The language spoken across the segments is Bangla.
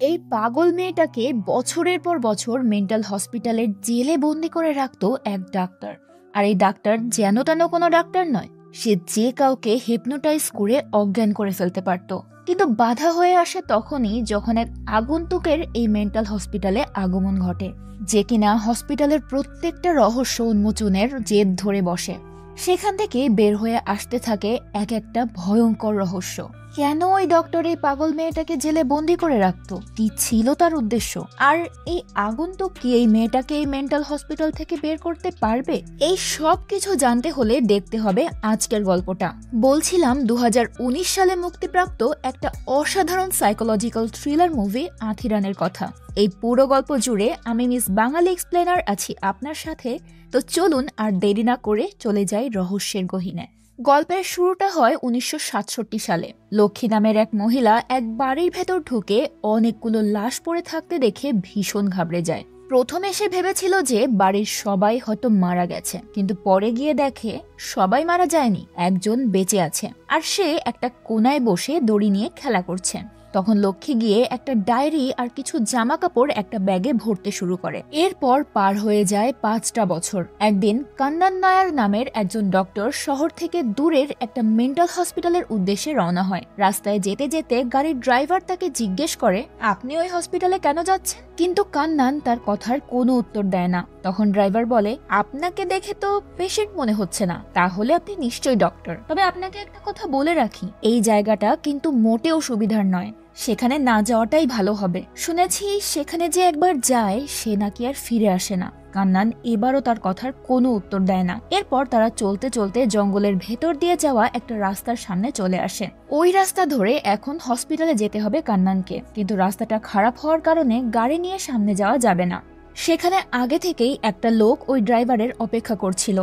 এই পাগল মেয়েটাকে বছরের পর বছর মেন্টাল হসপিটালের জেলে বন্দি করে রাখতো এক ডাক্তার। আর এই ডাক্তার যেন তেন কোনো ডাক্তার নয়, সে যে কাউকে হিপনোটাইজ করে অজ্ঞান করে ফেলতে পারত। কিন্তু বাধা হয়ে আসে তখনই যখন এক আগন্তুকের এই মেন্টাল হসপিটালে আগমন ঘটে, যে কিনা হসপিটালের প্রত্যেকটা রহস্য উন্মোচনের জেদ ধরে বসে। সেখান থেকে বের হয়ে আসতে থাকে এক একটা ভয়ঙ্কর রহস্য। কেন ওই ডক্টর এই পাগল মেয়েটাকে জেলে বন্দি করে রাখতো, কি ছিল তার উদ্দেশ্য, আর এই আগন্তুক কি এই মেয়েটাকে এই মেন্টাল হসপিটাল থেকে বের করতে পারবে? এই সব কিছু জানতে হলে দেখতে হবে আজকের গল্পটা। বলছিলাম 2019 সালে মুক্তিপ্রাপ্ত একটা অসাধারণ সাইকোলজিক্যাল থ্রিলার মুভি আথিরানের কথা। এই পুরো গল্প জুড়ে আমি মিস বাঙালি এক্সপ্লেনার আছি আপনার সাথে। তো চলুন আর দেরি না করে চলে যাই রহস্যের গহীনে। গল্পের শুরুটা হয় 1967 সালে। লক্ষ্মী নামের এক মহিলা এক বাড়ির ভেতর ঢুকে অনেকগুলো লাশ পড়ে থাকতে দেখে ভীষণ ঘাবড়ে যায়। প্রথমে সে ভেবেছিল যে বাড়ির সবাই হয়তো মারা গেছে, কিন্তু পরে গিয়ে দেখে সবাই মারা যায়নি, একজন বেঁচে আছে, আর সে একটা কোনায় বসে দড়ি নিয়ে খেলা করছে। তখন লক্ষ্মী গিয়ে একটা ডায়েরি আর কিছু জামা কাপড় একটা ব্যাগে ভরতে শুরু করে। এরপর পার হয়ে যায় 5টা বছর। একদিন কান্নান নায়ার নামের একজন ডক্টর শহর থেকে দূরের একটা মেন্টাল হসপিটালের উদ্দেশ্যে রওনা হয়। রাস্তায় যেতে যেতে গাড়ির ড্রাইভার তাকে জিজ্ঞেস করে, আপনি ওই হসপিটালে কেন যাচ্ছেন? কিন্তু কান্নান তার কথার কোনো উত্তর দেয় না। তখন ড্রাইভার বলে, আপনাকে দেখে তো পেশেন্ট মনে হচ্ছে না, তাহলে আপনি নিশ্চয়ই ডক্টর। তবে আপনাকে একটা কথা বলে রাখি, এই জায়গাটা কিন্তু মোটেও সুবিধার নয়, সেখানে না যাওয়াটাই ভালো হবে। শুনেছি সেখানে যে একবার যায় সে নাকি আর ফিরে আসে না। কান্নান এবারও তার কথার কোনো উত্তর দেয় না। এরপর তারা চলতে চলতে জঙ্গলের ভেতর দিয়ে যাওয়া একটা রাস্তার সামনে চলে আসে। ওই রাস্তা ধরে এখন হসপিটালে যেতে হবে কান্নানকে, কিন্তু রাস্তাটা খারাপ হওয়ার কারণে গাড়ি নিয়ে সামনে যাওয়া যাবে না। সেখানে আগে থেকেই একটা লোক ওই ড্রাইভারের অপেক্ষা করছিল।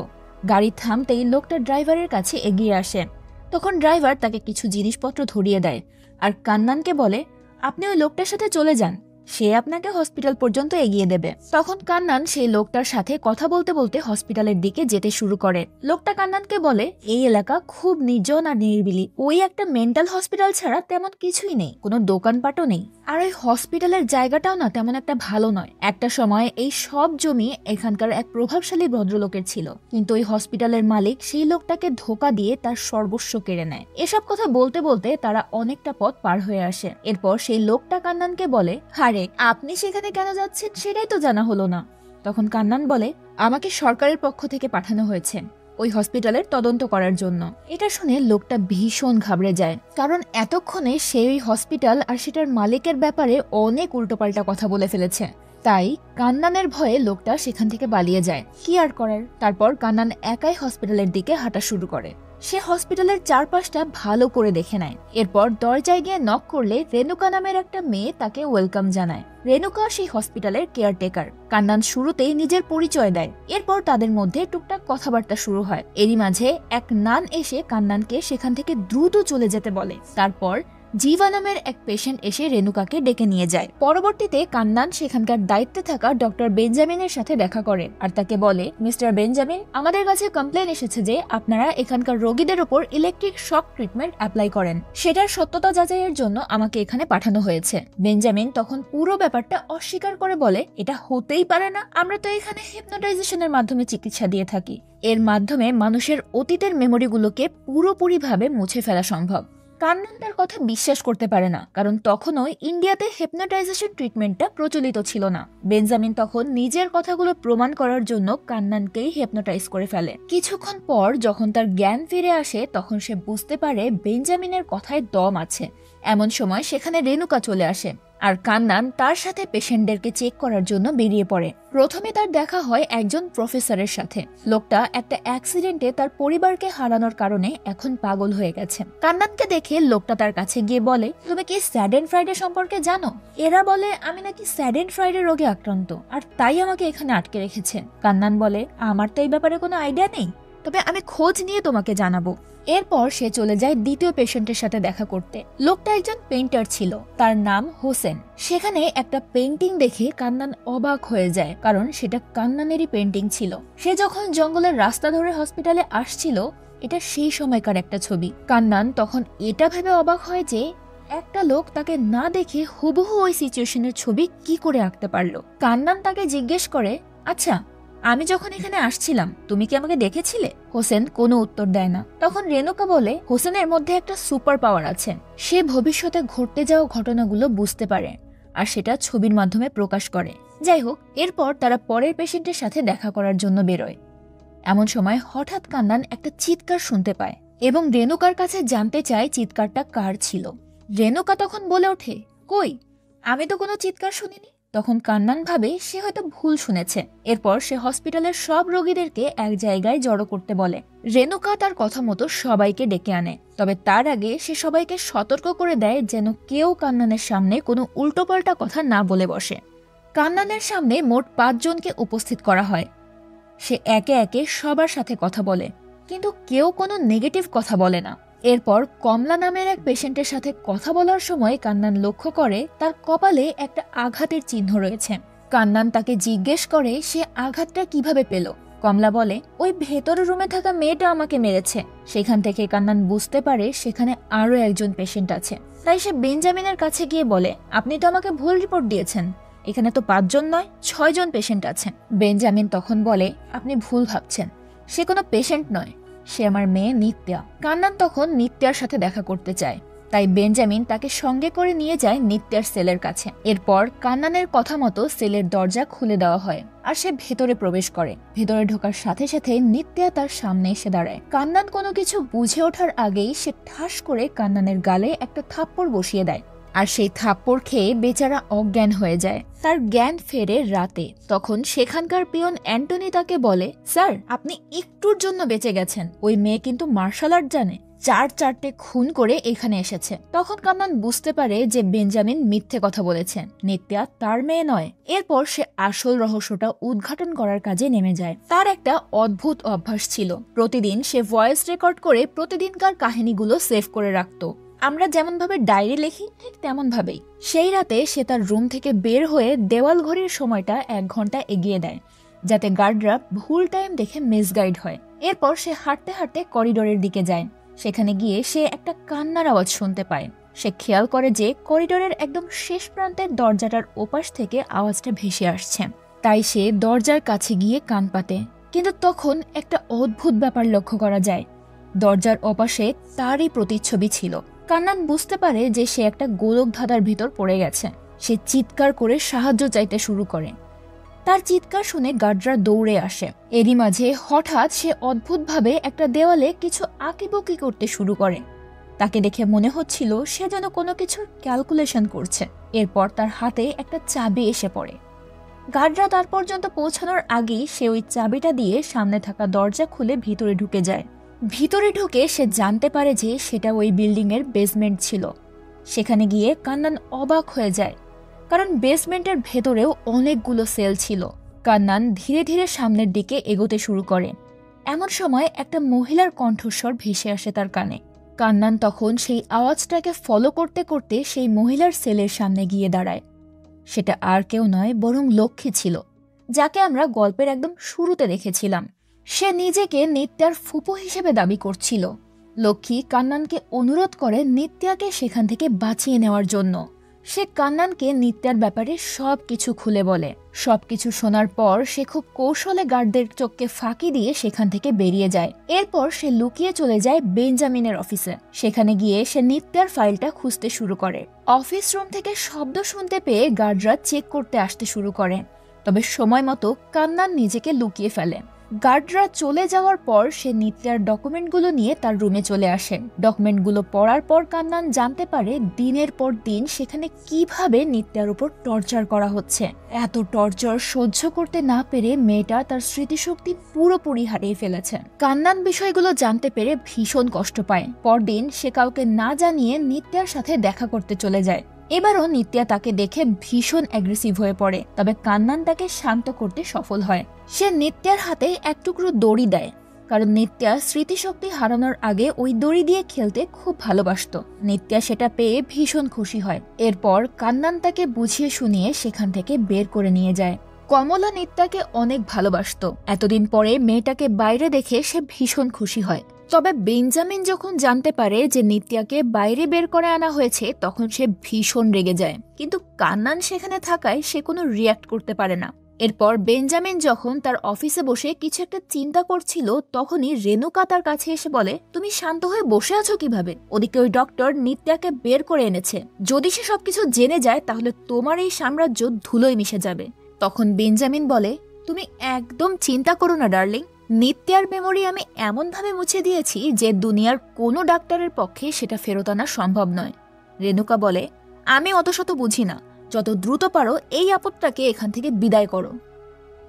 গাড়ি থামতেই লোকটা ড্রাইভারের কাছে এগিয়ে আসে। তখন ড্রাইভার তাকে কিছু জিনিসপত্র ধরিয়ে দেয় আর কান্নানকে বলে, আপনি ওই লোকটার সাথে চলে যান, সে আপনাকে হসপিটাল পর্যন্ত এগিয়ে দেবে। তখন কান্নান সেই লোকটার সাথে কথা বলতে বলতে হসপিটালের দিকে যেতে শুরু করে। লোকটা কান্নানকে বলে, এই এলাকা খুব নির্জন আর নিরিবিলি, ওই একটা মেন্টাল হসপিটাল ছাড়া তেমন কিছুই নেই, কোনো দোকানপাটও নেই, আর ওই হসপিটালের জায়গাটাও না তেমন একটা ভালো নয়। একটা সময় এই সব জমি এখানকার এক প্রভাবশালী ভদ্রলোকের ছিল, কিন্তু ওই হসপিটালের মালিক সেই লোকটাকে ধোকা দিয়ে তার সর্বস্ব কেড়ে নেয়। এসব কথা বলতে বলতে তারা অনেকটা পথ পার হয়ে আসে। এরপর সেই লোকটা কান্নানকে বলে, আরে আপনি সেখানে কেন যাচ্ছেন সেটাই তো জানা হলো না। তখন কান্নান বলে, আমাকে সরকারের পক্ষ থেকে পাঠানো হয়েছে ওই হসপিটালের তদন্ত করার জন্য। এটা শুনে লোকটা ভীষণ ঘাবড়ে যায়, কারণ এতক্ষণে সে ওই হসপিটাল আর সেটার মালিকের ব্যাপারে অনেক উল্টোপাল্টা কথা বলে ফেলেছে। তাই কান্নানের ভয়ে লোকটা সেখান থেকে পালিয়ে যায়। কি আর করার, তারপর কান্নান একাই হসপিটালের দিকে হাঁটা শুরু করে। সে হসপিটালের চারপাশটা ভালো করে দেখে নেয়। এরপর দরজায় গিয়ে নক করলে রেনুকা নামের একটা মেয়ে তাকে ওয়েলকাম জানায়। রেনুকা সেই হসপিটালের কেয়ারটেকার। কান্নান শুরুতেই নিজের পরিচয় দেয়। এরপর তাদের মধ্যে টুকটাক কথাবার্তা শুরু হয়। এরই মাঝে এক নান এসে কান্নানকে সেখান থেকে দ্রুত চলে যেতে বলে। তারপর জীবা নামের এক পেশেন্ট এসে রেনুকাকে ডেকে নিয়ে যায়। পরবর্তীতে কান্নান সেখানকার দায়িত্বে থাকা ডক্টর বেঞ্জামিনের সাথে দেখা করে আর তাকে বলে, মিস্টার বেঞ্জামিন, আমাদের কাছে কমপ্লেন এসেছে যে আপনারা এখানকার রোগীদের উপর ইলেকট্রিক শক ট্রিটমেন্ট অ্যাপ্লাই করেন। সেটার সত্যতা যাচাইয়ের জন্য আমাকে এখানে পাঠানো হয়েছে। বেঞ্জামিন তখন পুরো ব্যাপারটা অস্বীকার করে বলে, এটা হতেই পারে না, আমরা তো এখানে হিপনোটাইজেশনের মাধ্যমে চিকিৎসা দিয়ে থাকি। এর মাধ্যমে মানুষের অতীতের মেমোরিগুলোকে পুরোপুরিভাবে মুছে ফেলা সম্ভব। কান্নান তার কথা বিশ্বাস করতে পারে না, কারণ তখনও ইন্ডিয়াতে হিপনোটাইজেশন ট্রিটমেন্টটা প্রচলিত ছিল না। বেঞ্জামিন তখন নিজের কথাগুলো প্রমাণ করার জন্য কান্নানকেই হিপনোটাইজ করে ফেলে। কিছুক্ষণ পর যখন তার জ্ঞান ফিরে আসে তখন সে বুঝতে পারে বেঞ্জামিনের কথায় দম আছে। এমন সময় সেখানে রেনুকা চলে আসে আর কান্নান তার সাথে পেশেন্টদেরকে চেক করার জন্য বেরিয়ে পড়ে। প্রথমে তার দেখা হয় একজন প্রফেসরের সাথে। লোকটা একটা অ্যাক্সিডেন্টে তার পরিবারকে হারানোর কারণে এখন পাগল হয়ে গেছে। কান্নানকে দেখে লোকটা তার কাছে গিয়ে বলে, তুমি কি স্যাডেন ফ্রাইডে সম্পর্কে জানো? এরা বলে আমি নাকি স্যাডেন ফ্রাইডে রোগে আক্রান্ত, আর তাই আমাকে এখানে আটকে রেখেছে। কান্নান বলে, আমার তো এই ব্যাপারে কোনো আইডিয়া নেই, তবে আমি খোঁজ নিয়ে তোমাকে জানাবো। এরপর সে চলে যায় দ্বিতীয় পেশেন্টের সাথে দেখা করতে। লোকটা একজন পেইন্টার ছিল, তার নাম হোসেন। সেখানে একটা পেইন্টিং দেখে কান্নান অবাক হয়ে যায়, কারণ সেটা কান্নানেরই পেইন্টিং ছিল। সে যখন জঙ্গলের রাস্তা ধরে হসপিটালে আসছিল, এটা সেই সময়কার একটা ছবি। কান্নান তখন এটা ভেবে অবাক হয় যে একটা লোক তাকে না দেখে হুবহু ওই সিচুয়েশনের ছবি কি করে আঁকতে পারলো। কান্নান তাকে জিজ্ঞেস করে, আচ্ছা আমি যখন এখানে আসছিলাম তুমি কি আমাকে দেখেছিলে? হোসেন কোনো উত্তর দেয় না। তখন রেণুকা বলে, হোসেনের মধ্যে একটা সুপার পাওয়ার আছে, সে ভবিষ্যতে ঘটতে যাওয়া ঘটনাগুলো বুঝতে পারে আর সেটা ছবির মাধ্যমে প্রকাশ করে। যাই হোক, এরপর তারা পরের পেশেন্টের সাথে দেখা করার জন্য বেরোয়। এমন সময় হঠাৎ কান্নান একটা চিৎকার শুনতে পায় এবং রেণুকার কাছে জানতে চায় চিৎকারটা কার ছিল। রেণুকা তখন বলে ওঠে, কই, আমি তো কোনো চিৎকার শুনিনি। তখন কান্নান ভাবে সে হয়তো ভুল শুনেছে। এরপর সে হসপিটালের সব রোগীদেরকে এক জায়গায় জড়ো করতে বলে। রেণুকা তার কথা মতো সবাইকে ডেকে আনে, তবে তার আগে সে সবাইকে সতর্ক করে দেয় যেন কেউ কান্নানের সামনে কোনো উল্টোপাল্টা কথা না বলে বসে। কান্নানের সামনে মোট 5 জনকে উপস্থিত করা হয়। সে একে একে সবার সাথে কথা বলে, কিন্তু কেউ কোনো নেগেটিভ কথা বলে না। এরপর কমলা নামের এক পেশেন্টের সাথে কথা বলার সময় কান্নান লক্ষ্য করে তার কপালে একটা আঘাতের চিহ্ন রয়েছে। কান্নান তাকে জিজ্ঞেস করে সে আঘাতটা কিভাবে পেল। কমলা বলে, ওই ভেতরের রুমে থাকা মেয়েটা আমাকে মেরেছে। সেখান থেকে কান্নান বুঝতে পারে সেখানে আরো একজন পেশেন্ট আছে। তাই সে বেঞ্জামিনের কাছে গিয়ে বলে, আপনি তো আমাকে ভুল রিপোর্ট দিয়েছেন, এখানে তো 5 জন নয় 6 জন পেশেন্ট আছে। বেঞ্জামিন তখন বলে, আপনি ভুল ভাবছেন, সে কোনো পেশেন্ট নয়, সে আমার মেয়ে নিত্যা। কান্নান তখন নিত্যার সাথে দেখা করতে চায়, তাই বেঞ্জামিন তাকে সঙ্গে করে নিয়ে যায় নিত্যার সেলের কাছে। এরপর কান্নানের কথা মতো সেলের দরজা খুলে দেওয়া হয় আর সে ভেতরে প্রবেশ করে। ভেতরে ঢোকার সাথে সাথে নিত্যা তার সামনে এসে দাঁড়ায়। কান্নান কোনো কিছু বুঝে ওঠার আগেই সে ঠাস করে কান্নানের গালে একটা থাপ্পড় বসিয়ে দেয় আর সেই থাপ্পড় খেয়ে বেচারা অজ্ঞান হয়ে যায়। তার জ্ঞান ফেরে রাতে। তখন সেখানকার পিয়ন অ্যান্টনি তাকে বলে, স্যার আপনি একটুর জন্য বেঁচে গেছেন, ওই মেয়ে কিন্তু মার্শাল আর্ট জানে, 4-4টে খুন করে এখানে এসেছে। তখন কান্নান বুঝতে পারে যে বেঞ্জামিন মিথ্যে কথা বলেছে, নিত্যা তার মেয়ে নয়। এরপর সে আসল রহস্যটা উদ্ঘাটন করার কাজে নেমে যায়। তার একটা অদ্ভুত অভ্যাস ছিল, প্রতিদিন সে ভয়েস রেকর্ড করে প্রতিদিনকার কাহিনীগুলো সেভ করে রাখত। আমরা যেমন ভাবে ডায়েরি লিখি ঠিক তেমন ভাবেই। সেই রাতে সে তার রুম থেকে বের হয়ে দেওয়াল ঘড়ির সময়টা 1 ঘন্টা এগিয়ে দেয়, যাতে গার্ডরা ভুল টাইম দেখে মিসগাইড হয়। এরপর সে হাঁটতে হাঁটতে করিডোরের দিকে যায়। সেখানে গিয়ে সে একটা কান্নার আওয়াজ শুনতে পায়। সে খেয়াল করে যে করিডোরের একদম শেষ প্রান্তের দরজাটার ওপাশ থেকে আওয়াজটা ভেসে আসছে। তাই সে দরজার কাছে গিয়ে কান পাতে, কিন্তু তখন একটা অদ্ভুত ব্যাপার লক্ষ্য করা যায়। দরজার ওপাশে তারই প্রতিচ্ছবি ছিল। কান্নান বুঝতে পারে যে সে একটা গোলক ধাঁধার ভিতর পড়ে গেছে। সে চিৎকার করে সাহায্য চাইতে শুরু করে। তার চিৎকার শুনে গার্ডরা দৌড়ে আসে। এরই মাঝে হঠাৎ সে অদ্ভুতভাবে একটা দেওয়ালে কিছু আঁকিবুকি করতে শুরু করে। তাকে দেখে মনে হচ্ছিল সে যেন কোনো কিছুর ক্যালকুলেশন করছে। এরপর তার হাতে একটা চাবি এসে পড়ে। গার্ডরা তার পর্যন্ত পৌঁছানোর আগেই সে ওই চাবিটা দিয়ে সামনে থাকা দরজা খুলে ভিতরে ঢুকে যায়। ভিতরে ঢুকে সে জানতে পারে যে সেটা ওই বিল্ডিং এর বেসমেন্ট ছিল। সেখানে গিয়ে কান্নান অবাক হয়ে যায়, কারণ বেসমেন্টের ভেতরেও অনেকগুলো সেল ছিল। কান্নান ধীরে ধীরে সামনের দিকে এগোতে শুরু করে। এমন সময় একটা মহিলার কণ্ঠস্বর ভেসে আসে তার কানে। কান্নান তখন সেই আওয়াজটাকে ফলো করতে করতে সেই মহিলার সেলের সামনে গিয়ে দাঁড়ায়। সেটা আর কেউ নয় বরং লক্ষ্মী ছিল, যাকে আমরা গল্পের একদম শুরুতে দেখেছিলাম। সে নিজেকে নিত্যার ফুপু হিসেবে দাবি করছিল। লক্ষ্মী কান্নানকে অনুরোধ করে নিত্যাকে সেখান থেকে বাঁচিয়ে নেওয়ার জন্য। সে কান্নানকে নিত্যার ব্যাপারে সবকিছু খুলে বলে। সবকিছু শোনার পর সে খুব কৌশলে গার্ডদের চোখকে ফাঁকি দিয়ে সেখান থেকে বেরিয়ে যায়। এরপর সে লুকিয়ে চলে যায় বেঞ্জামিনের অফিসে। সেখানে গিয়ে সে নিত্যার ফাইলটা খুঁজতে শুরু করে। অফিস রুম থেকে শব্দ শুনতে পেয়ে গার্ডরা চেক করতে আসতে শুরু করে, তবে সময় মতো কান্নান নিজেকে লুকিয়ে ফেলে। গার্ডরা চলে যাওয়ার পর সে নিত্যার ডকুমেন্টগুলো নিয়ে তার রুমে চলে আসে। ডকুমেন্টগুলো পড়ার পর কান্নান জানতে পারে দিনের পর দিন সেখানে কিভাবে নিত্যার উপর টর্চার করা হচ্ছে। এত টর্চার সহ্য করতে না পেরে মেয়েটা তার স্মৃতিশক্তি পুরোপুরি হারিয়ে ফেলেছে। কান্নান বিষয়গুলো জানতে পেরে ভীষণ কষ্ট পায়। পরদিন সে কাউকে না জানিয়ে নিত্যার সাথে দেখা করতে চলে যায়। এবারও নিত্যা তাকে দেখে ভীষণ অ্যাগ্রেসিভ হয়ে পড়ে, তবে কান্নান তাকে শান্ত করতে সফল হয়। সে নিত্যার হাতে এক টুকরো দড়ি দেয়, কারণ নিত্যা স্মৃতিশক্তি হারানোর আগে ওই দড়ি দিয়ে খেলতে খুব ভালোবাসত। নিত্যা সেটা পেয়ে ভীষণ খুশি হয়। এরপর কান্নান তাকে বুঝিয়ে শুনিয়ে সেখান থেকে বের করে নিয়ে যায়। কমলা নিত্যাকে অনেক ভালোবাসত। এতদিন পরে মেয়েটাকে বাইরে দেখে সে ভীষণ খুশি হয়। তবে বেঞ্জামিন যখন জানতে পারে যে নিত্যাকে বাইরে বের করে আনা হয়েছে তখন সে ভীষণ রেগে যায়, কিন্তু কান্নান সেখানে থাকায় সে কোনো রিয়্যাক্ট করতে পারে না। এরপর বেঞ্জামিন যখন তার অফিসে বসে কিছু একটা চিন্তা করছিল তখনই রেণুকা তার কাছে এসে বলে, তুমি শান্ত হয়ে বসে আছো কিভাবে? ওদিকে ওই ডক্টর নিত্যাকে বের করে এনেছে, যদি সে সবকিছু জেনে যায় তাহলে তোমার এই সাম্রাজ্য ধুলোয় মিশে যাবে। তখন বেঞ্জামিন বলে, তুমি একদম চিন্তা করো না ডার্লিং, নিত্যার মেমোরি আমি এমনভাবে মুছে দিয়েছি যে দুনিয়ার কোনো ডাক্তারের পক্ষে সেটা ফেরত আনা সম্ভব নয়। রেণুকা বলে, আমি অত শত বুঝি না, যত দ্রুত পারো এই আপদটাকে এখান থেকে বিদায় করো।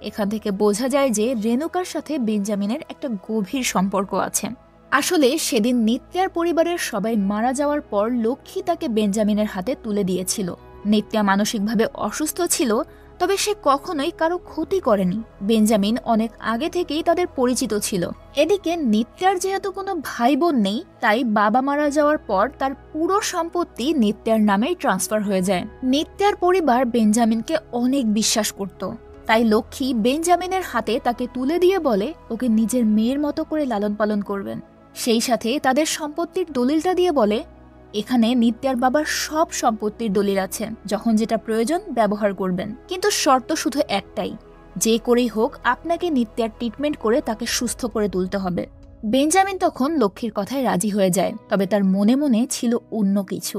এখান থেকে বোঝা যায় যে রেণুকার সাথে বেঞ্জামিনের একটা গভীর সম্পর্ক আছে। আসলে সেদিন নিত্যার পরিবারের সবাই মারা যাওয়ার পর লক্ষ্মী তাকে বেঞ্জামিনের হাতে তুলে দিয়েছিল। নিত্যা মানসিকভাবে অসুস্থ ছিল, তবে সে কখনোই কারো ক্ষতি করেনি। বেঞ্জামিন অনেক আগে থেকেই তাদের পরিচিত ছিল। এদিকে নিত্যার যেহেতু কোনো ভাই বোন নেই, তাই বাবা মারা যাওয়ার পর তার পুরো সম্পত্তি নিত্যার নামেই ট্রান্সফার হয়ে যায়। নিত্যার পরিবার বেঞ্জামিনকে অনেক বিশ্বাস করত, তাই লক্ষ্মী বেঞ্জামিনের হাতে তাকে তুলে দিয়ে বলে ওকে নিজের মেয়ের মতো করে লালন পালন করবেন। সেই সাথে তাদের সম্পত্তির দলিলটা দিয়ে বলে, এখানে নিত্যার বাবার সব সম্পত্তির দলিল আছে, যখন যেটা প্রয়োজন ব্যবহার করবেন, কিন্তু শর্ত শুধু একটাই, যে করেই হোক আপনাকে নিত্যার ট্রিটমেন্ট করে তাকে সুস্থ করে তুলতে হবে। বেঞ্জামিন তখন লক্ষ্মীর কথায় রাজি হয়ে যায়, তবে তার মনে মনে ছিল অন্য কিছু।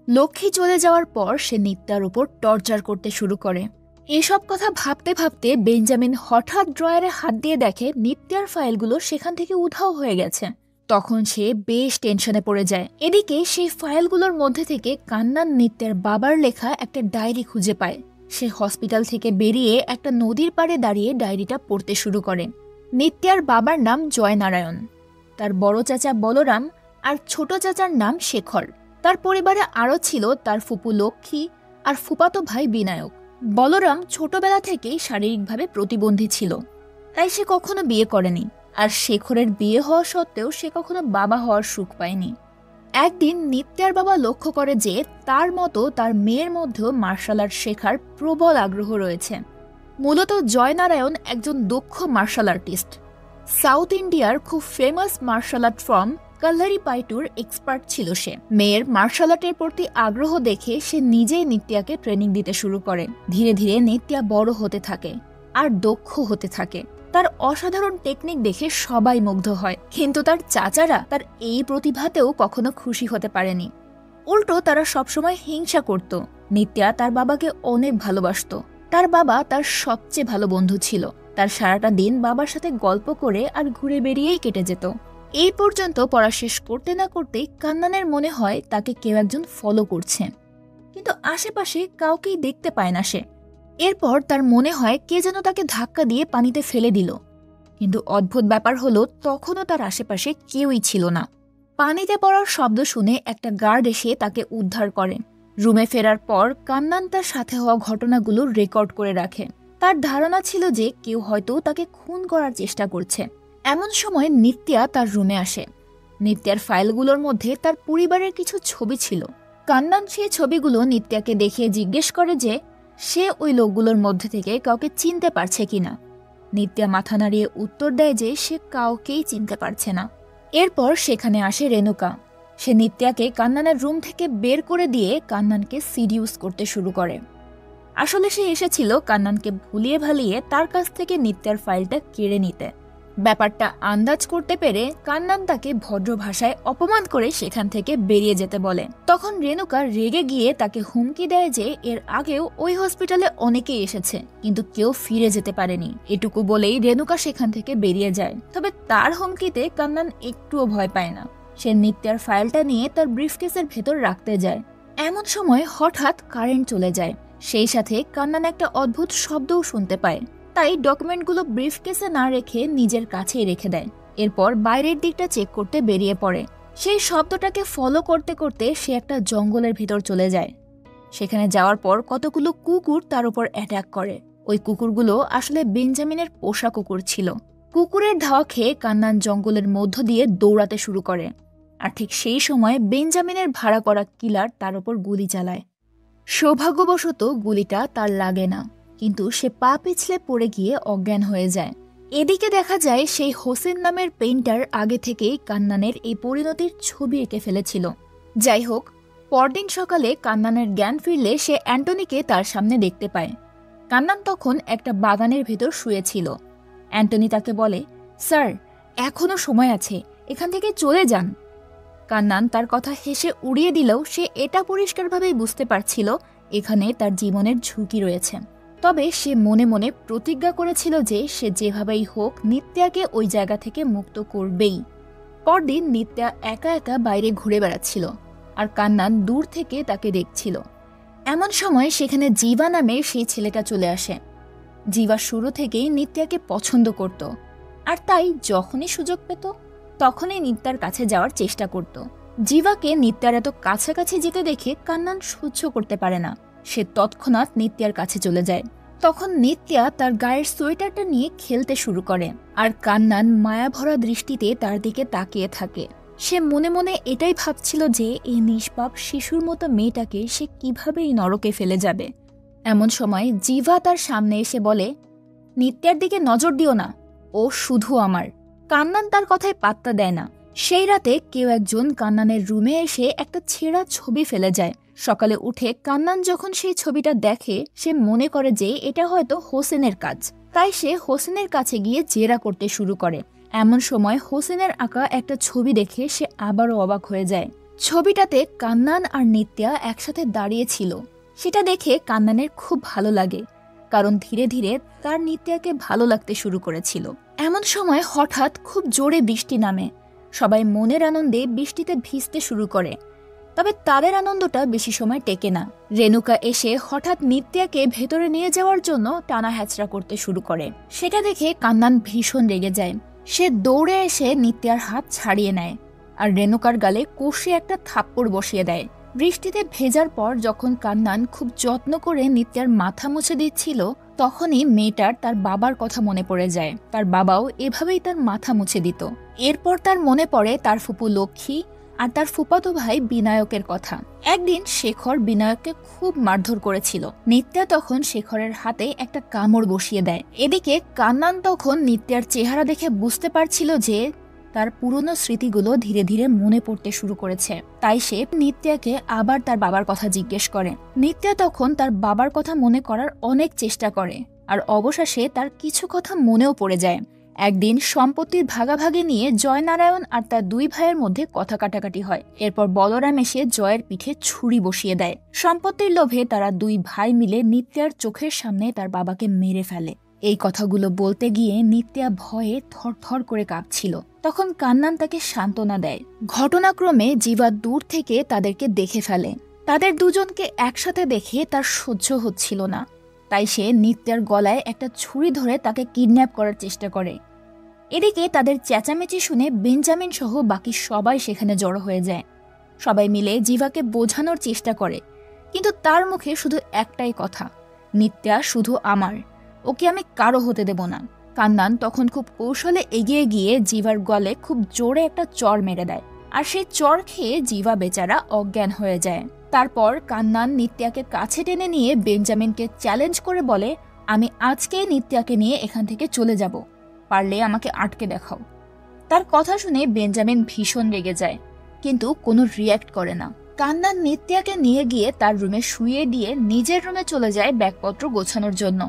লক্ষ্মী চলে যাওয়ার পর সে নিত্যার উপর টর্চার করতে শুরু করে। এসব কথা ভাবতে ভাবতে বেঞ্জামিন হঠাৎ ড্রয়ারে হাত দিয়ে দেখে নিত্যার ফাইলগুলো সেখান থেকে উধাও হয়ে গেছে। তখন সে বেশ টেনশনে পড়ে যায়। এদিকে সেই ফাইলগুলোর মধ্যে থেকে কান্নান নিত্যার বাবার লেখা একটা ডায়েরি খুঁজে পায়। সে হসপিটাল থেকে বেরিয়ে একটা নদীর পাড়ে দাঁড়িয়ে ডায়েরিটা পড়তে শুরু করে। নিত্যার বাবার নাম জয়নারায়ণ, তার বড় চাচা বলরাম আর ছোট চাচার নাম শেখর। তার পরিবারে আরও ছিল তার ফুপু লক্ষ্মী আর ফুপাতো ভাই বিনায়ক। বলরাম ছোটবেলা থেকেই শারীরিকভাবে প্রতিবন্ধী ছিল, তাই সে কখনো বিয়ে করেনি, আর শেখরের বিয়ে হওয়া সত্ত্বেও সে কখনো বাবা হওয়ার সুখ পায়নি। একদিন নিত্যার বাবা লক্ষ্য করে যে তার মতো তার মেয়ের মধ্যেও মার্শাল আর্ট শেখার প্রবল আগ্রহ রয়েছে। মূলত জয়নারায়ণ একজন দক্ষ মার্শাল আর্টিস্ট। সাউথ ইন্ডিয়ার খুব ফেমাস মার্শাল আর্ট ফর্ম কাল্লারি পাইটুর এক্সপার্ট ছিল সে। মেয়ের মার্শাল আর্টের প্রতি আগ্রহ দেখে সে নিজেই নিত্যাকে ট্রেনিং দিতে শুরু করে। ধীরে ধীরে নিত্যা বড় হতে থাকে আর দক্ষ হতে থাকে। তার অসাধারণ টেকনিক দেখে সবাই মুগ্ধ হয়, কিন্তু তার চাচারা তার এই প্রতিভাতেও কখনো খুশি হতে পারেনি। উল্টো তারা সবসময় হিংসা করত। নিত্যা তার বাবাকে অনেক ভালোবাসত। তার বাবা তার সবচেয়ে ভালো বন্ধু ছিল। তার সারাটা দিন বাবার সাথে গল্প করে আর ঘুরে বেরিয়েই কেটে যেত। এই পর্যন্ত পড়া শেষ করতে না করতেই কান্নানের মনে হয় তাকে কেউ একজন ফলো করছে, কিন্তু আশেপাশে কাউকেই দেখতে পায় না সে। এরপর তার মনে হয় কে যেন তাকে ধাক্কা দিয়ে পানিতে ফেলে দিল, কিন্তু অদ্ভুত ব্যাপার হলো তখনও তার আশেপাশে কেউই ছিল না। পানিতে পড়ার শব্দ শুনে একটা গার্ড এসে তাকে উদ্ধার করে। রুমে ফেরার পর কান্নান তার সাথে হওয়া ঘটনাগুলো রেকর্ড করে রাখে। তার ধারণা ছিল যে কেউ হয়তো তাকে খুন করার চেষ্টা করছে। এমন সময় নিত্যা তার রুমে আসে। নিত্যার ফাইলগুলোর মধ্যে তার পরিবারের কিছু ছবি ছিল। কান্নান সেই ছবিগুলো নিত্যাকে দেখিয়ে জিজ্ঞেস করে যে সে ওই লোকগুলোর মধ্যে থেকে কাউকে চিনতে পারছে কিনা। নিত্যা মাথা নাড়িয়ে উত্তর দেয় যে সে কাউকেই চিনতে পারছে না। এরপর সেখানে আসে রেণুকা। সে নিত্যাকে কান্নানের রুম থেকে বের করে দিয়ে কান্নানকে সিডিউস করতে শুরু করে। আসলে সে এসেছিল কান্নানকে ভুলিয়ে ভালিয়ে তার কাছ থেকে নিত্যার ফাইলটা কেড়ে নিতে। ব্যাপারটা আন্দাজ করতে পেরে কান্নান তাকে ভদ্র ভাষায় অপমান করে সেখান থেকে বেরিয়ে যেতে বলে। তখন রেণুকা রেগে গিয়ে তাকে হুমকি দেয় যে এর আগেও ওই হসপিটালে অনেকেই এসেছে, কিন্তু কেউ ফিরে যেতে পারেনি। এটুকু বলেই রেণুকা সেখান থেকে বেরিয়ে যায়। তবে তার হুমকিতে কান্নান একটুও ভয় পায় না। সে নিত্যার ফাইলটা নিয়ে তার ব্রিফকেসের ভেতর রাখতে যায়। এমন সময় হঠাৎ কারেন্ট চলে যায়। সেই সাথে কান্নান একটা অদ্ভুত শব্দও শুনতে পায়। তাই ডকুমেন্টগুলো ব্রিফকেসে না রেখে নিজের কাছেই রেখে দেয়। এরপর বাইরের দিকটা চেক করতে বেরিয়ে পড়ে। সেই শব্দটাকে ফলো করতে করতে সে একটা জঙ্গলের ভিতর চলে যায়। সেখানে যাওয়ার পর কতগুলো কুকুর তার উপর অ্যাটাক করে। ওই কুকুরগুলো আসলে বেঞ্জামিনের পোষা কুকুর ছিল। কুকুরের ধাওয়া খেয়ে কান্নান জঙ্গলের মধ্য দিয়ে দৌড়াতে শুরু করে। আর ঠিক সেই সময় বেঞ্জামিনের ভাড়া করা কিলার তার উপর গুলি চালায়। সৌভাগ্যবশত গুলিটা তার লাগে না, কিন্তু সে পা পিছলে পড়ে গিয়ে অজ্ঞান হয়ে যায়। এদিকে দেখা যায় সেই হোসেন নামের পেইন্টার আগে থেকেই কান্নানের এই পরিণতির ছবি এঁকে ফেলেছিল। যাই হোক, পরদিন সকালে কান্নানের জ্ঞান ফিরলে সে অ্যান্টনিকে তার সামনে দেখতে পায়। কান্নান তখন একটা বাগানের ভেতর শুয়েছিল। অ্যান্টনি তাকে বলে, স্যার, এখনো সময় আছে, এখান থেকে চলে যান। কান্নান তার কথা হেসে উড়িয়ে দিলেও সে এটা পরিষ্কারভাবেই বুঝতে পারছিল এখানে তার জীবনের ঝুঁকি রয়েছে। তবে সে মনে মনে প্রতিজ্ঞা করেছিল যে সে যেভাবেই হোক নিত্যাকে ওই জায়গা থেকে মুক্ত করবেই। পরদিন নিত্যা একা একা বাইরে ঘুরে বেড়াচ্ছিল আর কান্নান দূর থেকে তাকে দেখছিল। এমন সময় সেখানে জিভা নামে সেই ছেলেটা চলে আসে। জিভা শুরু থেকেই নিত্যাকে পছন্দ করত, আর তাই যখনই সুযোগ পেত তখনই নিত্যার কাছে যাওয়ার চেষ্টা করত। জিভাকে নিত্যার এত কাছাকাছি যেতে দেখে কান্নান সহ্য করতে পারে না। সে তৎক্ষণাৎ নিত্যার কাছে চলে যায়। তখন নিত্যা তার গায়ের সোয়েটারটা নিয়ে খেলতে শুরু করে, আর কান্নান মায়াভরা দৃষ্টিতে তার দিকে তাকিয়ে থাকে। সে মনে মনে এটাই ভাবছিল যে এই নিষ্পাপ শিশুর মতো মেয়েটাকে সে কিভাবে এই নরকে ফেলে যাবে। এমন সময় জিভা তার সামনে এসে বলে, নিত্যার দিকে নজর দিও না, ও শুধু আমার। কান্নান তার কথায় পাত্তা দেয় না। সেই রাতে কেউ একজন কান্নানের রুমে এসে একটা ছেঁড়া ছবি ফেলে যায়। সকালে উঠে কান্নান যখন সেই ছবিটা দেখে সে মনে করে যে এটা হয়তো হোসেনের কাজ, তাই সে হোসেনের কাছে গিয়ে জেরা করতে শুরু করে। এমন সময় হোসেনের আঁকা একটা ছবি দেখে সে আবারও অবাক হয়ে যায়। ছবিটাতে কান্নান আর নিত্যা একসাথে দাঁড়িয়ে ছিল। সেটা দেখে কান্নানের খুব ভালো লাগে, কারণ ধীরে ধীরে তার নিত্যাকে ভালো লাগতে শুরু করেছিল। এমন সময় হঠাৎ খুব জোরে বৃষ্টি নামে। সবাই মনের আনন্দে বৃষ্টিতে ভিজতে শুরু করে। তবে তাদের আনন্দটা বেশি সময় টেকে না। রেণুকা এসে হঠাৎ নিত্যাকে ভেতরে নিয়ে যাওয়ার জন্য টানা হ্যাচড়া করতে শুরু করে। সেটা দেখে কান্নান ভীষণ রেগে যায়। সে দৌড়ে এসে নিত্যার হাত ছাড়িয়ে নেয় আর রেণুকার গালে কষে একটা থাপ্পড় বসিয়ে দেয়। বৃষ্টিতে ভেজার পর যখন কান্নান খুব যত্ন করে নিত্যার মাথা মুছে দিচ্ছিল, তখনই মেয়েটার তার বাবার কথা মনে পড়ে যায়। তার বাবাও এভাবেই তার মাথা মুছে দিত। এরপর তার মনে পড়ে তার ফুপু লক্ষ্মী আর তার ফুপাতো ভাই বিনায়কের কথা। একদিন শেখর বিনায়ককে খুব মারধর করেছিল। নিত্যা তখন শেখরের হাতে একটা কামড় বসিয়ে দেয়। এদিকে কান্নান তখন নিত্যার চেহারা দেখে বুঝতে পারছিল যে তার পুরনো স্মৃতিগুলো ধীরে ধীরে মনে পড়তে শুরু করেছে। তাই সে নিত্যাকে আবার তার বাবার কথা জিজ্ঞেস করে। নিত্যা তখন তার বাবার কথা মনে করার অনেক চেষ্টা করে, আর অবশেষে তার কিছু কথা মনেও পড়ে যায়। একদিন সম্পত্তির ভাগাভাগি নিয়ে জয়নারায়ণ আর তার দুই ভাইয়ের মধ্যে কথা কাটাকাটি হয়। এরপর বলরাম এসে জয়ের পিঠে ছুরি বসিয়ে দেয়। সম্পত্তির লোভে তারা দুই ভাই মিলে নিত্যার চোখের সামনে তার বাবাকে মেরে ফেলে। এই কথাগুলো বলতে গিয়ে নিত্যা ভয়ে থরথর করে কাঁপছিল। তখন কান্নান তাকে সান্ত্বনা দেয়। ঘটনাক্রমে জিভা দূর থেকে তাদেরকে দেখে ফেলে। তাদের দুজনকে একসাথে দেখে তার সহ্য হচ্ছিল না, তাই সে নিত্যার গলায় একটা ছুরি ধরে তাকে কিডন্যাপ করার চেষ্টা করে। এদিকে তাদের চেঁচামেচি শুনে বেঞ্জামিন সহ বাকি সবাই সেখানে জড়ো হয়ে যায়। সবাই মিলে জিভাকে বোঝানোর চেষ্টা করে, কিন্তু তার মুখে শুধু একটাই কথা, নিত্যা শুধু আমার, ওকে আমি কারো হতে দেব না। কান্নান তখন খুব কৌশলে এগিয়ে গিয়ে জিভার গলে খুব জোরে একটা চর মেরে দেয়, আর সেই চর খেয়ে জিভা বেচারা অজ্ঞান হয়ে যায়। তারপর কান্নান নিত্যাকে কাছে টেনে নিয়ে বেঞ্জামিনকে চ্যালেঞ্জ করে বলে, আমি আজকেই নিত্যাকে নিয়ে এখান থেকে চলে যাব, পারলে আমাকে আটকে দেখাও। তার কথা শুনে বেঞ্জামিন ভীষণ রেগে যায়, কিন্তু কোনো রিয়্যাক্ট করে না। কান্নান নিত্যাকে নিয়ে গিয়ে তার রুমে শুইয়ে দিয়ে নিজের রুমে চলে যায় ব্যাগপত্র গোছানোর জন্য।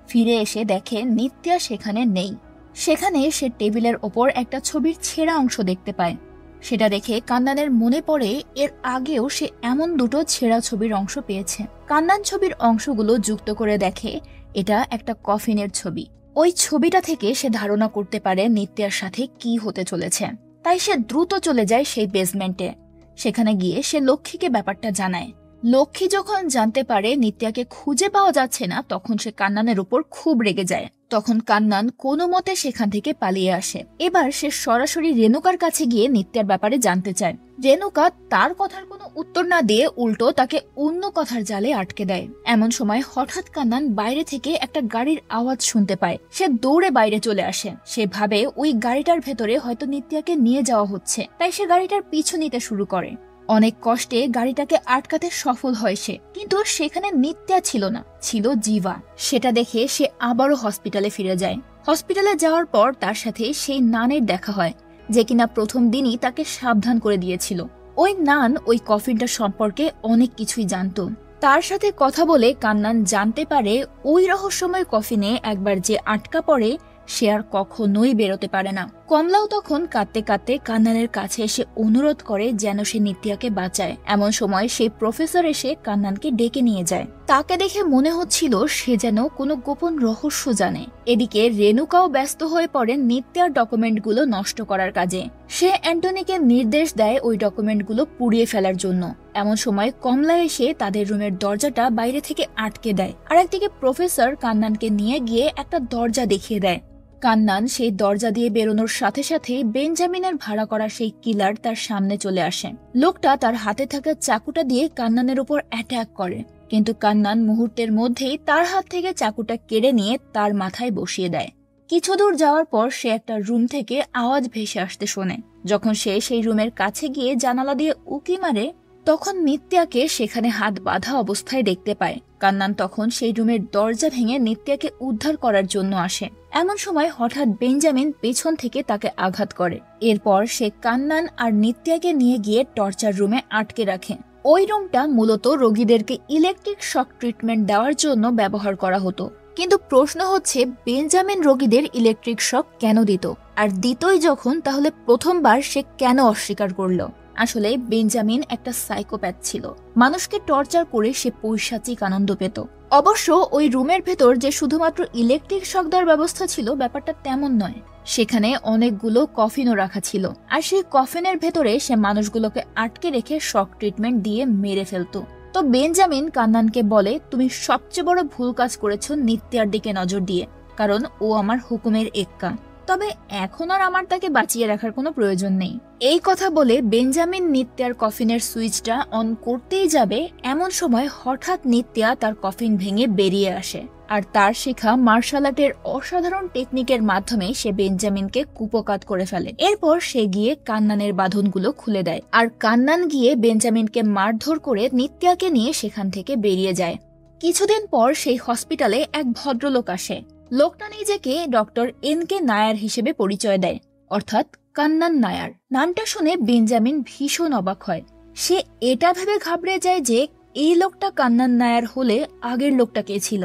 ফিরে এসে দেখে নিত্যা সেখানে নেই। সেখানে সে টেবিলের ওপর একটা ছবির ছেঁড়া অংশ দেখতে পায়। সেটা দেখে কান্নানের মনে পড়ে এর আগেও সে এমন দুটো ছেঁড়া ছবির অংশ পেয়েছে। কান্নান ছবির অংশগুলো যুক্ত করে দেখে এটা একটা কফিনের ছবি। ওই ছবিটা থেকে সে ধারণা করতে পারে নিত্যার সাথে কি হতে চলেছে। তাই সে দ্রুত চলে যায় সেই বেসমেন্টে। সেখানে গিয়ে সে লক্ষ্মীকে ব্যাপারটা জানায়। লক্ষ্মী যখন জানতে পারে নিত্যাকে খুঁজে পাওয়া যাচ্ছে না, তখন সে কান্নানের উপর খুব রেগে যায়। তখন কান্নান কোনো মতে সেখান থেকে পালিয়ে আসে। এবার সে সরাসরি রেণুকার কাছে গিয়ে নিত্যার ব্যাপারে জানতে চায়। রেণুকা তার কথার কোনো উত্তর না দিয়ে উল্টো তাকে অন্য কথার জালে আটকে দেয়। এমন সময় হঠাৎ কান্নান বাইরে থেকে একটা গাড়ির আওয়াজ শুনতে পায়। সে দৌড়ে বাইরে চলে আসে। সে ভাবে ওই গাড়িটার ভেতরে হয়তো নিত্যাকে নিয়ে যাওয়া হচ্ছে, তাই সে গাড়িটার পিছু নিতে শুরু করে। অনেক কষ্টে গাড়িটাকে আটকাতে সফল হয় সে, কিন্তু সেখানে নিত্যা ছিল না, ছিল জিভা। সেটা দেখে সে আবারও হসপিটালে ফিরে যায়। হসপিটালে যাওয়ার পর তার সাথে সেই নানের দেখা হয়, যে কিনা প্রথম দিনই তাকে সাবধান করে দিয়েছিল। ওই নান ওই কফিনটা সম্পর্কে অনেক কিছুই জানতো। তার সাথে কথা বলে কান্নান জানতে পারে ওই রহস্যময় কফিনে একবার যে আটকা পড়ে সে আর কখনোই বেরোতে পারে না। কমলাও তখন কাঁদতে কাঁদতে কান্নানের কাছে এসে অনুরোধ করে যেন সে নিত্যাকে বাঁচায়। এমন সময় সেই প্রফেসর এসে কান্নানকে ডেকে নিয়ে যায়। তাকে দেখে মনে হচ্ছিল সে যেন কোনো গোপন রহস্য জানে। এদিকে রেণুকাও ব্যস্ত হয়ে পড়ে নিত্যার ডকুমেন্টগুলো নষ্ট করার কাজে। সে অ্যান্টনিকে নির্দেশ দেয় ওই ডকুমেন্টগুলো পুড়িয়ে ফেলার জন্য। এমন সময় কমলা এসে তাদের রুমের দরজাটা বাইরে থেকে আটকে দেয়, আর একদিকে প্রফেসর কান্নানকে নিয়ে গিয়ে একটা দরজা দেখিয়ে দেয়। কান্নান সেই দরজা দিয়ে বেরোনোর সাথে সাথে বেঞ্জামিনের ভাড়া করা সেই কিলার তার সামনে চলে আসে। লোকটা তার হাতে থাকা চাকুটা দিয়ে কান্নানের উপর অ্যাটাক করে, কিন্তু কান্নান মুহূর্তের মধ্যেই তার হাত থেকে চাকুটা কেড়ে নিয়ে তার মাথায় বসিয়ে দেয়। কিছু দূর যাওয়ার পর সে একটা রুম থেকে আওয়াজ ভেসে আসতে শোনে। যখন সে সেই রুমের কাছে গিয়ে জানালা দিয়ে উকি মারে, তখন নিত্যাকে সেখানে হাত বাঁধা অবস্থায় দেখতে পায়। কান্নান তখন সেই রুমের দরজা ভেঙে নিত্যাকে উদ্ধার করার জন্য আসে। এমন সময় হঠাৎ বেঞ্জামিন পেছন থেকে তাকে আঘাত করে। এরপর সে কান্নান আর নিত্যাকে নিয়ে গিয়ে টর্চার রুমে আটকে রাখে। ওই রুমটা মূলত রোগীদেরকে ইলেকট্রিক শক ট্রিটমেন্ট দেওয়ার জন্য ব্যবহার করা হতো। কিন্তু প্রশ্ন হচ্ছে, বেঞ্জামিন রোগীদের ইলেকট্রিক শক কেন দিত? আর দিতই যখন, তাহলে প্রথমবার সে কেন অস্বীকার করলো? আসলে বেঞ্জামিন একটা সাইকোপ্যাথ ছিল। মানুষকে টর্চার করে সে পৈশাচিক আনন্দ পেত। অবশ্য ওই রুমের ভেতর যে শুধুমাত্র ইলেকট্রিক শক দেওয়ার ব্যবস্থা ছিল, ব্যাপারটা তেমন নয়। সেখানে অনেকগুলো কফিনও রাখা ছিল, আর সেই কফিনের ভেতরে সে মানুষগুলোকে আটকে রেখে শক ট্রিটমেন্ট দিয়ে মেরে ফেলতো। তো বেঞ্জামিন কান্নানকে বলে, তুমি সবচেয়ে বড় ভুল কাজ করেছো নিত্যার দিকে নজর দিয়ে, কারণ ও আমার হুকুমের এক্কা। তবে এখন আর আমার তাকে বাঁচিয়ে রাখার কোনো প্রয়োজন নেই। এই কথা বলে বেঞ্জামিন নিত্যার কফিনের সুইচটা অন করতেই যাবে, এমন সময় হঠাৎ নিত্যা তার কফিন ভেঙে বেরিয়ে আসে। আর তার শেখা মার্শাল আর্টের অসাধারণ টেকনিকের মাধ্যমে সে বেঞ্জামিনকে কুপকাত করে ফেলে। এরপর সে গিয়ে কান্নানের বাঁধনগুলো খুলে দেয়, আর কান্নান গিয়ে বেঞ্জামিনকে মারধর করে নিত্যাকে নিয়ে সেখান থেকে বেরিয়ে যায়। কিছুদিন পর সেই হসপিটালে এক ভদ্রলোক আসে। লোকটা নিজেকে ডক্টর এন.কে. নায়ার হিসেবে পরিচয় দেয়, অর্থাৎ কান্নান নায়ার। নামটা শুনে বেঞ্জামিন ভীষণ অবাক হয়। সে এটা ভেবে ঘাবড়ে যায় যে এই লোকটা কান্নান নায়ার হলে আগের লোকটা কে ছিল,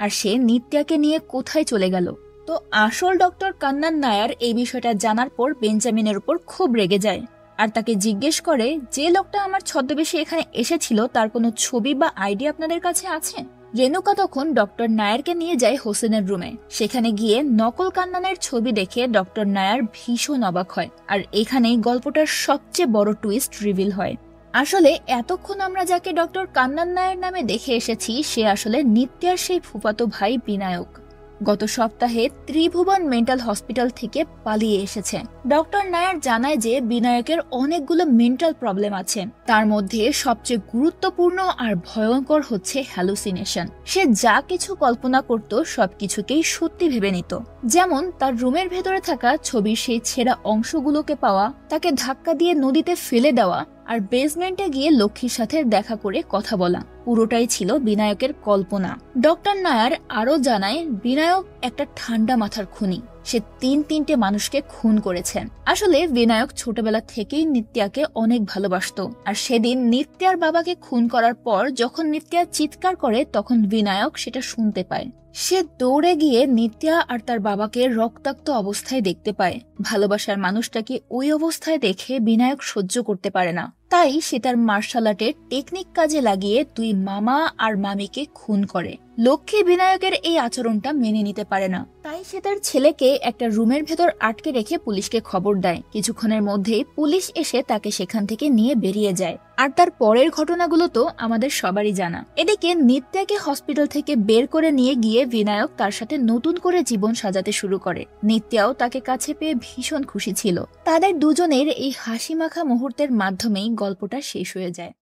আর সে নিত্যাকে নিয়ে কোথায় চলে গেল। তো আসল ডক্টর কান্নান নায়ার এই বিষয়টা জানার পর বেঞ্জামিনের উপর খুব রেগে যায়, আর তাকে জিজ্ঞেস করে, যে লোকটা আমার ছদ্মবেশে এখানে এসেছিল তার কোনো ছবি বা আইডি আপনাদের কাছে আছে? রেণুকা তখন ডক্টর নায়ারকে নিয়ে যায় হোসেনের রুমে। সেখানে গিয়ে নকল কান্নানের ছবি দেখে ডক্টর নায়ার ভীষণ অবাক হয়, আর এখানেই গল্পটার সবচেয়ে বড় টুইস্ট রিভিল হয়। আসলে এতক্ষণ আমরা যাকে ডক্টর কান্নান নায়ার নামে দেখে এসেছি, সে আসলে নিত্যার সেই ফুফাতো ভাই বিনায়ক। গত সপ্তাহে ত্রিভুবন মেন্টাল হসপিটাল থেকে পালিয়ে এসেছে। ডক্টর নায়ার জানায় যে বিনায়কের অনেকগুলো মেন্টাল প্রবলেম আছে, তার মধ্যে সবচেয়ে গুরুত্বপূর্ণ আর ভয়ঙ্কর হচ্ছে হ্যালুসিনেশন। সে যা কিছু কল্পনা করত সবকিছুকেই সত্যি ভেবে নিত। যেমন তার রুমের ভেতরে থাকা ছবির সেই ছেঁড়া অংশগুলোকে পাওয়া, তাকে ধাক্কা দিয়ে নদীতে ফেলে দেওয়া, আর বেসমেন্টে গিয়ে লক্ষ্মীর সাথে দেখা করে কথা বলা, পুরোটাই ছিল বিনায়কের কল্পনা। ডক্টর নায়ার আরো জানায়, বিনায়ক একটা ঠান্ডা মাথার খুনি। সে তিনটে মানুষকে খুন করেছেন। আসলে বিনায়ক ছোটবেলা থেকেই নিত্যাকে অনেক ভালোবাসতো, আর সেদিন নিত্যার বাবাকে খুন করার পর যখন নিত্যা চিৎকার করে, তখন বিনায়ক সেটা শুনতে পায়। সে দৌড়ে গিয়ে নিত্যা আর তার বাবাকে রক্তাক্ত অবস্থায় দেখতে পায়। ভালোবাসার মানুষটাকে ওই অবস্থায় দেখে বিনায়ক সহ্য করতে পারে না, তাই সে তার মার্শাল আর্টের টেকনিক কাজে লাগিয়ে দুই মামা আর মামিকে খুন করে। লক্ষ্মী বিনায়কের এই আচরণটা মেনে নিতে পারে না, তাই সে তার ছেলেকে একটা রুমের ভেতর আটকে রেখে পুলিশকে খবর দেয়। কিছুক্ষণের মধ্যেই পুলিশ এসে তাকে সেখান থেকে নিয়ে বেরিয়ে যায়। আর তার পরের ঘটনাগুলো তো আমাদের সবারই জানা। এদিকে নিত্যাকে হসপিটাল থেকে বের করে নিয়ে গিয়ে বিনায়ক তার সাথে নতুন করে জীবন সাজাতে শুরু করে। নিত্যাও তাকে কাছে পেয়ে ভীষণ খুশি ছিল। তাদের দুজনের এই হাসি মাখা মুহূর্তের মাধ্যমেই গল্পটা শেষ হয়ে যায়।